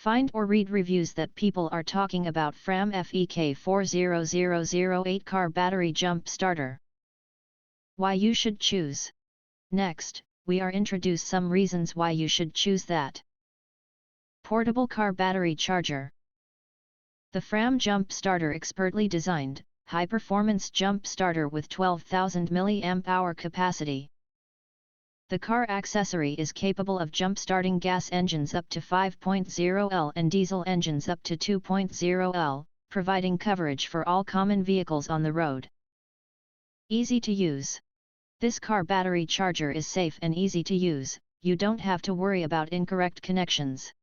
Find or read reviews that people are talking about FRAM FEK40008 car battery jump starter. Why you should choose. Next, we are introduce some reasons why you should choose that. Portable car battery charger. The FRAM jump starter expertly designed, high-performance jump starter with 12,000 mAh capacity. The car accessory is capable of jump-starting gas engines up to 5.0 L and diesel engines up to 2.0 L, providing coverage for all common vehicles on the road. Easy to use. This car battery charger is safe and easy to use, you don't have to worry about incorrect connections.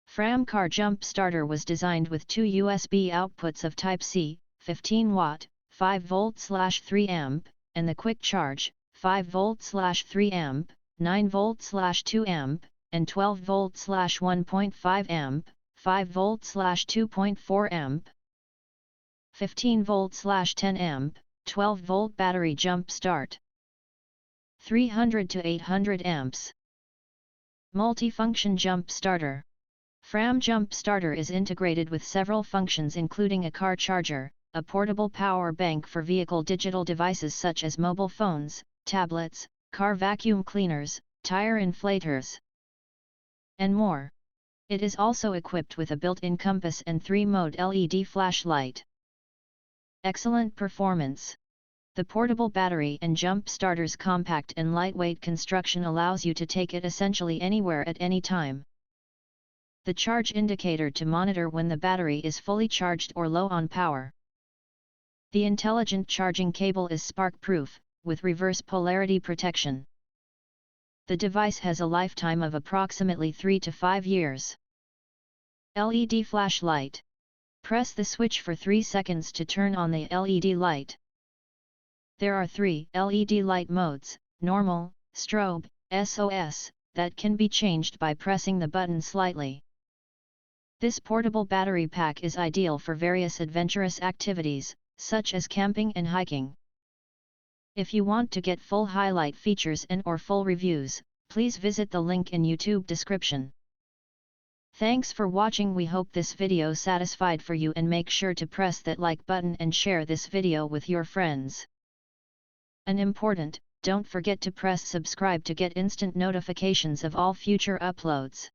FRAM car jump starter was designed with two USB outputs of Type C, 15 watt, 5 volt/3 amp, and the quick charge, 5 volt/3 amp, 9 volt/2 amp, and 12 volt/1.5 amp, 5 volt/2.4 amp, 15 volt/10 amp, 12 volt battery jump start. 300 to 800 amps. Multifunction jump starter. FRAM jump starter is integrated with several functions including a car charger, a portable power bank for vehicle digital devices such as mobile phones, tablets, car vacuum cleaners, tire inflators, and more. It is also equipped with a built-in compass and 3-mode LED flashlight. Excellent performance. The portable battery and jump starter's compact and lightweight construction allows you to take it essentially anywhere at any time. The charge indicator to monitor when the battery is fully charged or low on power. The intelligent charging cable is spark-proof, with reverse polarity protection. The device has a lifetime of approximately 3 to 5 years. LED flashlight. Press the switch for 3 seconds to turn on the LED light. There are 3 LED light modes, normal, strobe, SOS, that can be changed by pressing the button slightly. This portable battery pack is ideal for various adventurous activities, such as camping and hiking. If you want to get full highlight features and/or full reviews, please visit the link in YouTube description. Thanks for watching. We hope this video satisfied for you, and make sure to press that like button and share this video with your friends. And important, don't forget to press subscribe to get instant notifications of all future uploads.